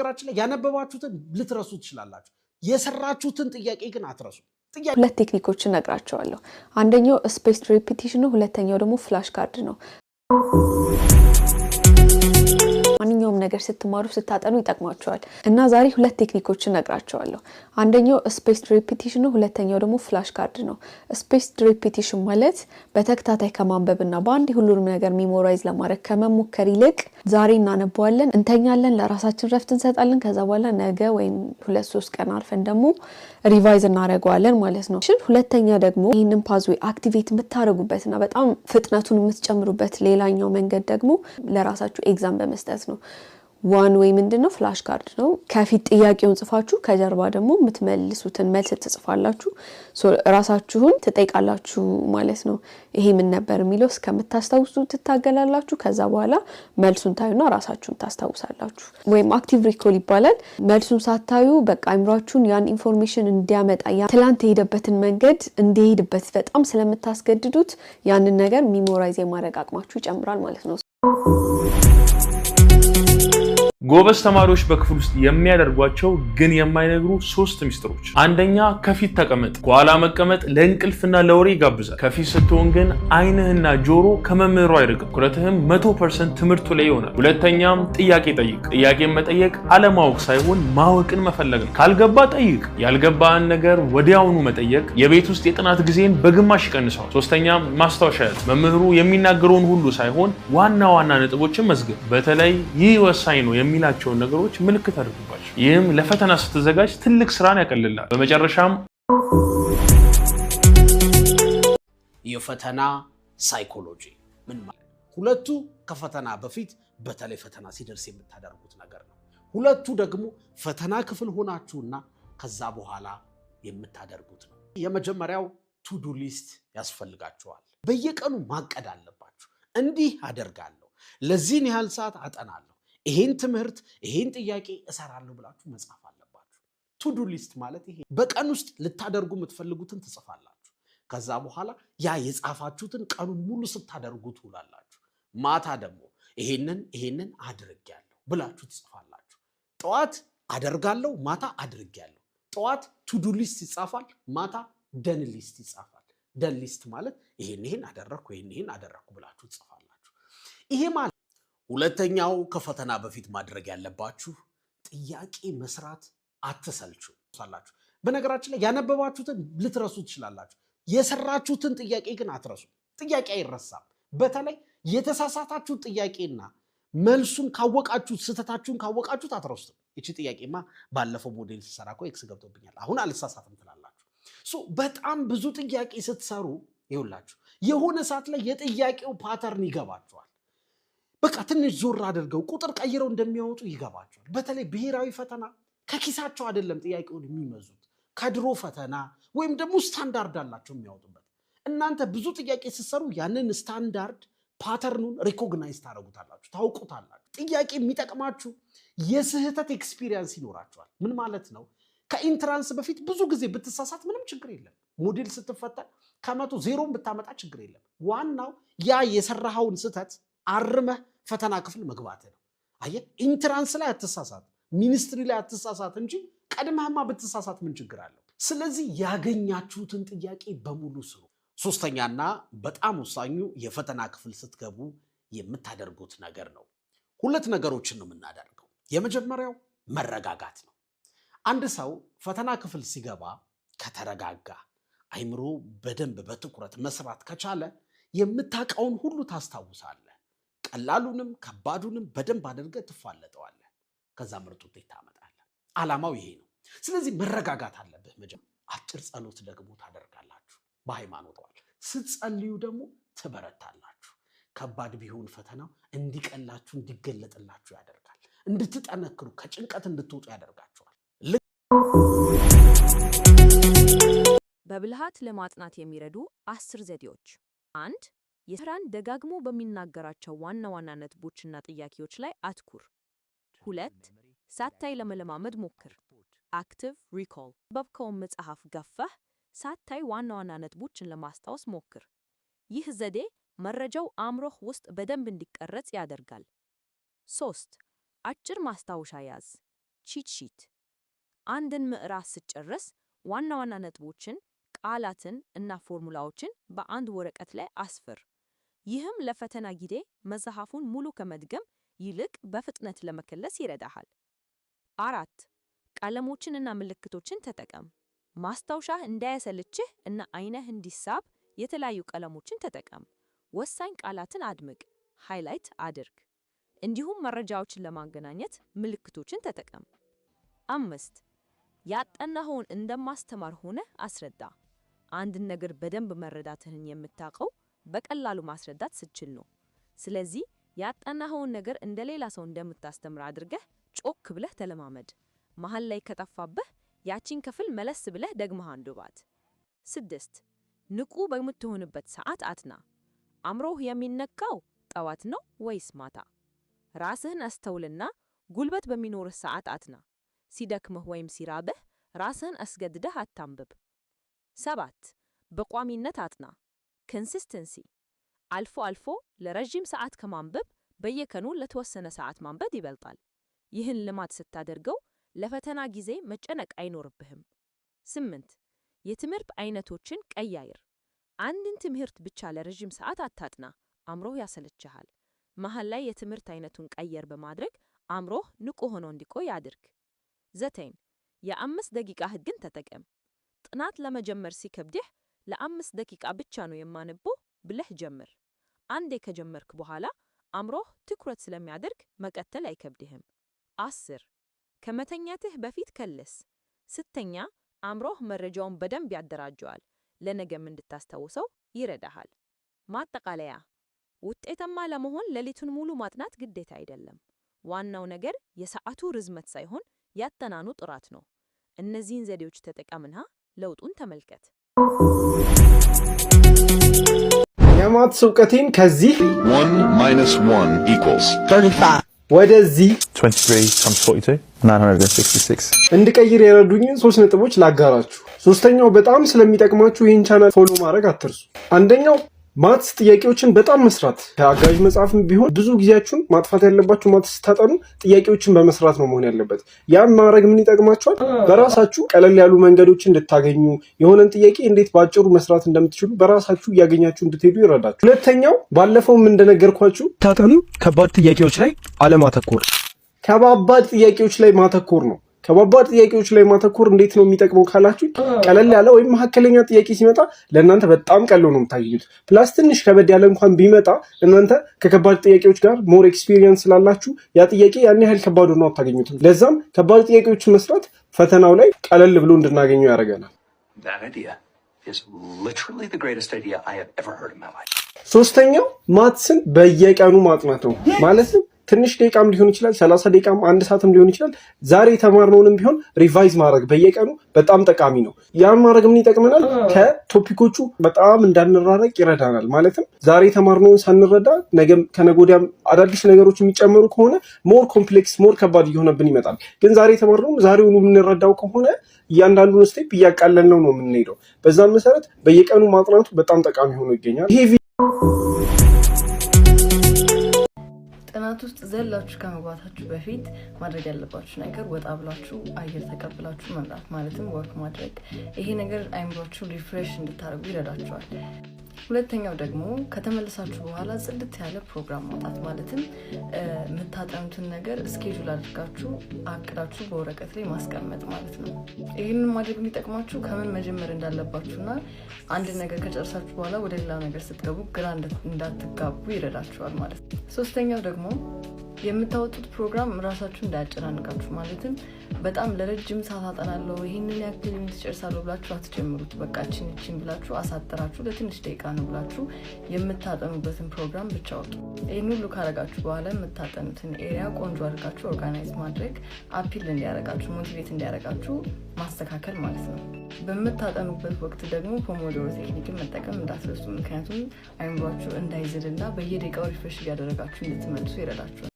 ነገራችን ላይ ያነበባችሁትን ልትረሱ ትችላላችሁ። የሰራችሁትን ጥያቄ ግን አትረሱ። ሁለት ቴክኒኮችን ነግራቸዋለሁ። አንደኛው ስፔስድ ሪፒቲሽን ነው፣ ሁለተኛው ደግሞ ፍላሽ ካርድ ነው። ማንኛውም ነገር ስትማሩ ስታጠኑ ይጠቅማቸዋል እና ዛሬ ሁለት ቴክኒኮችን ነግራቸዋለሁ። አንደኛው ስፔስድ ሪፒቲሽን ነው፣ ሁለተኛው ደግሞ ፍላሽ ካርድ ነው። ስፔስድ ሪፒቲሽን ማለት በተከታታይ ከማንበብና በአንድ ሁሉንም ነገር ሜሞራይዝ ለማድረግ ከመሞከር ይልቅ ዛሬ እናነባዋለን፣ እንተኛለን፣ ለራሳችን ረፍት እንሰጣለን። ከዛ በኋላ ነገ ወይም 2-3 ቀን አልፈን ደግሞ ሪቫይዝ እናደርገዋለን ማለት ነው። ሁለተኛ ደግሞ ይህንን ፓዝዌይ አክቲቬት የምታደርጉበትና በጣም ፍጥነቱን የምትጨምሩበት ሌላኛው መንገድ ደግሞ ለራሳችሁ ኤግዛም በመስጠት ነው። ዋን ወይ ምንድነው ፍላሽ ካርድ ነው። ከፊት ጥያቄውን ጽፋችሁ ከጀርባ ደግሞ የምትመልሱትን መልስ ትጽፋላችሁ። ራሳችሁን ትጠይቃላችሁ ማለት ነው። ይሄ ምን ነበር የሚለው እስከምታስታውሱ ትታገላላችሁ። ከዛ በኋላ መልሱን ታዩና ራሳችሁን ታስታውሳላችሁ። ወይም አክቲቭ ሪኮል ይባላል። መልሱን ሳታዩ በቃ አይምሯችሁን ያን ኢንፎርሜሽን እንዲያመጣ ትላንት የሄደበትን መንገድ እንዲሄድበት በጣም ስለምታስገድዱት ያንን ነገር ሜሞራይዝ የማድረግ አቅማችሁ ይጨምራል ማለት ነው። ጎበዝ ተማሪዎች በክፍል ውስጥ የሚያደርጓቸው ግን የማይነግሩ 3 ሚስጥሮች። አንደኛ ከፊት ተቀመጥ። ከኋላ መቀመጥ ለእንቅልፍና ለወሬ ይጋብዛል። ከፊት ስትሆን ግን አይንህና ጆሮ ከመምህሩ አይርቅም። ትኩረትህም 100% ትምህርቱ ላይ ይሆናል። ሁለተኛም ጥያቄ ጠይቅ። ጥያቄን መጠየቅ አለማወቅ ሳይሆን ማወቅን መፈለግ ነው። ካልገባ ጠይቅ። ያልገባህን ነገር ወዲያውኑ መጠየቅ የቤት ውስጥ የጥናት ጊዜን በግማሽ ይቀንሰዋል። ሶስተኛም ማስታወሻ ያዝ። መምህሩ የሚናገረውን ሁሉ ሳይሆን ዋና ዋና ነጥቦችን መዝግብ። በተለይ ይህ ወሳኝ ነው የሚላቸውን ነገሮች ምልክት አድርጉባቸው። ይህም ለፈተና ስትዘጋጅ ትልቅ ስራን ያቀልላል። በመጨረሻም የፈተና ሳይኮሎጂ ምን ማለት ነው? ሁለቱ ከፈተና በፊት በተለይ ፈተና ሲደርስ የምታደርጉት ነገር ነው። ሁለቱ ደግሞ ፈተና ክፍል ሆናችሁና ከዛ በኋላ የምታደርጉት ነው። የመጀመሪያው ቱዱ ሊስት ያስፈልጋችኋል። በየቀኑ ማቀድ አለባችሁ። እንዲህ አደርጋለሁ፣ ለዚህን ያህል ሰዓት አጠናለሁ፣ ይሄን ትምህርት ይሄን ጥያቄ እሰራለሁ ብላችሁ መጻፍ አለባችሁ። ቱዱ ሊስት ማለት ይሄ በቀን ውስጥ ልታደርጉ የምትፈልጉትን ትጽፋላችሁ። ከዛ በኋላ ያ የጻፋችሁትን ቀኑን ሙሉ ስታደርጉት ውላላችሁ። ማታ ደግሞ ይሄንን አድርጌያለሁ ብላችሁ ትጽፋላችሁ። ጠዋት አደርጋለሁ፣ ማታ አድርጌያለሁ። ጠዋት ቱዱ ሊስት ይጻፋል፣ ማታ ደን ሊስት ይጻፋል። ደን ሊስት ማለት ይሄን አደረኩ ይሄን አደረኩ ብላችሁ ትጽፋላችሁ። ይሄ ማለት ሁለተኛው ከፈተና በፊት ማድረግ ያለባችሁ ጥያቄ መስራት አትሰልቹ። በነገራችን ላይ ያነበባችሁትን ልትረሱ ትችላላችሁ። የሰራችሁትን ጥያቄ ግን አትረሱ። ጥያቄ አይረሳም። በተለይ የተሳሳታችሁት ጥያቄና መልሱን ካወቃችሁት ስህተታችሁን ካወቃችሁት አትረሱትም። እቺ ጥያቄማ ባለፈው ሞዴል ሲሰራ እኮ ኤክስ ገብቶብኛል አሁን አልሳሳትም ትላላችሁ። በጣም ብዙ ጥያቄ ስትሰሩ ይኸውላችሁ የሆነ ሰዓት ላይ የጥያቄው ፓተርን ይገባችኋል። በቃ ትንሽ ዞር አድርገው ቁጥር ቀይረው እንደሚያወጡ ይገባቸዋል። በተለይ ብሔራዊ ፈተና ከኪሳቸው አይደለም ጥያቄውን የሚመዙት ከድሮ ፈተና ወይም ደግሞ ስታንዳርድ አላቸው የሚያወጡበት። እናንተ ብዙ ጥያቄ ስትሰሩ ያንን ስታንዳርድ ፓተርኑን ሪኮግናይዝ ታደርጉታላችሁ፣ ታውቁታላችሁ። ጥያቄ የሚጠቅማችሁ የስህተት ኤክስፒሪየንስ ይኖራችኋል። ምን ማለት ነው? ከኢንትራንስ በፊት ብዙ ጊዜ ብትሳሳት ምንም ችግር የለም። ሞዴል ስትፈተን ከ100 0 ብታመጣ ችግር የለም። ዋናው ያ የሰራኸውን ስህተት አርመህ ፈተና ክፍል መግባት ነው። አየህ፣ ኢንትራንስ ላይ አትሳሳት፣ ሚኒስትሪ ላይ አትሳሳት እንጂ ቀድመህማ ብትሳሳት ምን ችግር አለው? ስለዚህ ያገኛችሁትን ጥያቄ በሙሉ ስሩ። ሶስተኛና በጣም ወሳኙ የፈተና ክፍል ስትገቡ የምታደርጉት ነገር ነው። ሁለት ነገሮችን ነው የምናደርገው። የመጀመሪያው መረጋጋት ነው። አንድ ሰው ፈተና ክፍል ሲገባ ከተረጋጋ፣ አይምሮ በደንብ በትኩረት መስራት ከቻለ የምታውቀውን ሁሉ ታስታውሳለህ። ቀላሉንም ከባዱንም በደንብ አድርገህ ትፋለጠዋለህ። ከዛ ምርጥ ውጤት ታመጣለህ። ዓላማው ይሄ ነው። ስለዚህ መረጋጋት አለብህ። አጭር ጸሎት ደግሞ ታደርጋላችሁ። በሃይማኖት ስትጸልዩ ደግሞ ትበረታላችሁ። ከባድ ቢሆን ፈተናው እንዲቀላችሁ እንዲገለጥላችሁ ያደርጋል። እንድትጠነክሩ ከጭንቀት እንድትወጡ ያደርጋችኋል። በብልሃት ለማጥናት የሚረዱ 10 ዘዴዎች። 1. የስራን ደጋግሞ በሚናገራቸው ዋና ዋና ነጥቦችና ጥያቄዎች ላይ አትኩር። 2. ሳታይ ለመለማመድ ሞክር። አክቲቭ ሪኮል። በብከውን መጽሐፍ ገፈህ ሳታይ ዋና ዋና ነጥቦችን ለማስታወስ ሞክር። ይህ ዘዴ መረጃው አእምሮህ ውስጥ በደንብ እንዲቀረጽ ያደርጋል። 3. አጭር ማስታወሻ ያዝ። ቺት ሺት። አንድን ምዕራፍ ስትጨርስ ዋና ዋና ነጥቦችን፣ ቃላትን እና ፎርሙላዎችን በአንድ ወረቀት ላይ አስፍር። ይህም ለፈተና ጊዜ መጽሐፉን ሙሉ ከመድገም ይልቅ በፍጥነት ለመከለስ ይረዳሃል። 4. ቀለሞችንና ምልክቶችን ተጠቀም። ማስታወሻህ እንዳያሰልችህ እና ዓይንህ እንዲሳብ የተለያዩ ቀለሞችን ተጠቀም። ወሳኝ ቃላትን አድምቅ፣ ሃይላይት አድርግ። እንዲሁም መረጃዎችን ለማገናኘት ምልክቶችን ተጠቀም። 5. ያጠናኸውን እንደማስተማር ሆነህ አስረዳ። አንድን ነገር በደንብ መረዳትህን የምታውቀው በቀላሉ ማስረዳት ስትችል ነው። ስለዚህ ያጠናኸውን ነገር እንደሌላ ሰው እንደምታስተምር አድርገህ ጮክ ብለህ ተለማመድ። መሃል ላይ ከጠፋብህ ያቺን ክፍል መለስ ብለህ ደግመህ አንብባት። 6. ንቁ በምትሆንበት ሰዓት አጥና። አእምሮህ የሚነካው ጠዋት ነው ወይስ ማታ? ራስህን አስተውልና ጉልበት በሚኖርህ ሰዓት አጥና። ሲደክምህ ወይም ሲራብህ ራስህን አስገድደህ አታንብብ። 7. በቋሚነት አጥና። ኮንሲስተንሲ። አልፎ አልፎ ለረጅም ሰዓት ከማንበብ በየቀኑ ለተወሰነ ሰዓት ማንበብ ይበልጣል። ይህን ልማድ ስታደርገው ለፈተና ጊዜ መጨነቅ አይኖርብህም። 8. የትምህርት አይነቶችን ቀያይር። አንድን ትምህርት ብቻ ለረጅም ሰዓት አታጥና፣ አእምሮህ ያሰለችሃል። መሃል ላይ የትምህርት አይነቱን ቀየር በማድረግ አእምሮህ ንቁ ሆኖ እንዲቆይ አድርግ። 9. የ5 ደቂቃ ህግን ተጠቀም። ጥናት ለመጀመር ሲከብድህ ለ5 ደቂቃ ብቻ ነው የማነበው ብለህ ጀምር። አንዴ ከጀመርክ በኋላ አእምሮህ ትኩረት ስለሚያደርግ መቀጠል አይከብድህም። 10. ከመተኛትህ በፊት ከልስ። ስተኛ አእምሮህ መረጃውን በደንብ ያደራጀዋል፣ ለነገም እንድታስታውሰው ይረዳሃል። ማጠቃለያ፣ ውጤታማ ለመሆን ሌሊቱን ሙሉ ማጥናት ግዴታ አይደለም። ዋናው ነገር የሰዓቱ ርዝመት ሳይሆን ያጠናኑ ጥራት ነው። እነዚህን ዘዴዎች ተጠቀምና ለውጡን ተመልከት። የማትስ እውቀቴን ከዚህ 1 minus 1 equals 35 ወደዚህ 23 times 42 966 እንድቀይር የረዱኝን 3 ነጥቦች ላጋራችሁ። ሶስተኛው በጣም ስለሚጠቅማችሁ ይህን ቻናል ፎሎ ማድረግ አትርሱ። አንደኛው ማትስ ጥያቄዎችን በጣም መስራት። ከአጋዥ መጽሐፍም ቢሆን ብዙ ጊዜያችሁን ማጥፋት ያለባችሁ ማትስ ስታጠኑ ጥያቄዎችን በመስራት ነው መሆን ያለበት። ያም ማድረግ ምን ይጠቅማችኋል? በራሳችሁ ቀለል ያሉ መንገዶችን እንድታገኙ፣ የሆነን ጥያቄ እንዴት ባጭሩ መስራት እንደምትችሉ በራሳችሁ እያገኛችሁ እንድትሄዱ ይረዳችሁ። ሁለተኛው ባለፈውም እንደነገርኳችሁ ታጠኑ ከባድ ጥያቄዎች ላይ አለማተኮር። ከባባድ ጥያቄዎች ላይ ማተኮር ነው። ከባባድ ጥያቄዎች ላይ ማተኮር እንዴት ነው የሚጠቅመው ካላችሁ፣ ቀለል ያለ ወይም መካከለኛ ጥያቄ ሲመጣ ለእናንተ በጣም ቀሎ ነው የምታገኙት። ፕላስ ትንሽ ከበድ ያለ እንኳን ቢመጣ እናንተ ከከባድ ጥያቄዎች ጋር ሞር ኤክስፒሪየንስ ስላላችሁ ያ ጥያቄ ያን ያህል ከባድ ሆኖ አታገኙትም። ለዛም ከባድ ጥያቄዎችን መስራት ፈተናው ላይ ቀለል ብሎ እንድናገኘው ያደርገናል። ሶስተኛው ማትስን በየቀኑ ማጥናት ነው። ማለትም ትንሽ ደቂቃም ሊሆን ይችላል፣ 30 ደቂቃም 1 ሰዓትም ሊሆን ይችላል። ዛሬ የተማርነውንም ቢሆን ሪቫይዝ ማድረግ በየቀኑ በጣም ጠቃሚ ነው። ያን ማድረግ ምን ይጠቅመናል? ከቶፒኮቹ በጣም እንዳንራረቅ ይረዳናል። ማለትም ዛሬ የተማርነውን ሳንረዳ ነገም ከነገ ወዲያም አዳዲስ ነገሮች የሚጨመሩ ከሆነ ሞር ኮምፕሌክስ ሞር ከባድ እየሆነብን ይመጣል። ግን ዛሬ የተማርነውን ዛሬውኑ የምንረዳው ከሆነ እያንዳንዱን ስቴፕ እያቃለልነው ነው የምንሄደው። በዛም መሰረት በየቀኑ ማጥናቱ በጣም ጠቃሚ ሆኖ ይገኛል። ይሄ ጥናት ውስጥ ዘላችሁ ከመግባታችሁ በፊት ማድረግ ያለባችሁ ነገር ወጣ ብላችሁ አየር ተቀብላችሁ መምራት፣ ማለትም ወርክ ማድረግ። ይሄ ነገር አይምሮአችሁ ሪፍሬሽ እንድታደርጉ ይረዳችኋል። ሁለተኛው ደግሞ ከተመለሳችሁ በኋላ ጽድት ያለ ፕሮግራም ማውጣት፣ ማለትም የምታጠኑትን ነገር ስኬጁል አድርጋችሁ አቅዳችሁ በወረቀት ላይ ማስቀመጥ ማለት ነው። ይህንን ማድረግ የሚጠቅማችሁ ከምን መጀመር እንዳለባችሁና አንድ ነገር ከጨርሳችሁ በኋላ ወደ ሌላ ነገር ስትገቡ ግራ እንዳትጋቡ ይረዳችኋል ማለት ነው። ሶስተኛው ደግሞ የምታወጡት ፕሮግራም ራሳችሁ እንዳያጨናንቃችሁ፣ ማለትም በጣም ለረጅም ሰዓት አጠናለሁ ይህንን ያክል ትጨርሳለሁ ብላችሁ አትጀምሩት። በቃ እችን ብላችሁ አሳጥራችሁ ለትንሽ ደቂቃ ነው ብላችሁ የምታጠኑበትን ፕሮግራም ብቻ አውጡ። ይህን ሁሉ ካረጋችሁ በኋላ የምታጠኑትን ኤሪያ ቆንጆ አድርጋችሁ ኦርጋናይዝ ማድረግ፣ አፒል እንዲያረጋችሁ ሞቲቬት እንዲያረጋችሁ ማስተካከል ማለት ነው። በምታጠኑበት ወቅት ደግሞ ፖሞዶሮ ቴክኒክን መጠቀም እንዳትረሱ፣ ምክንያቱም አይምሯችሁ እንዳይዝልና በየደቂቃው ሪፍሬሽ እያደረጋችሁ እንድትመልሱ ይረዳችኋል።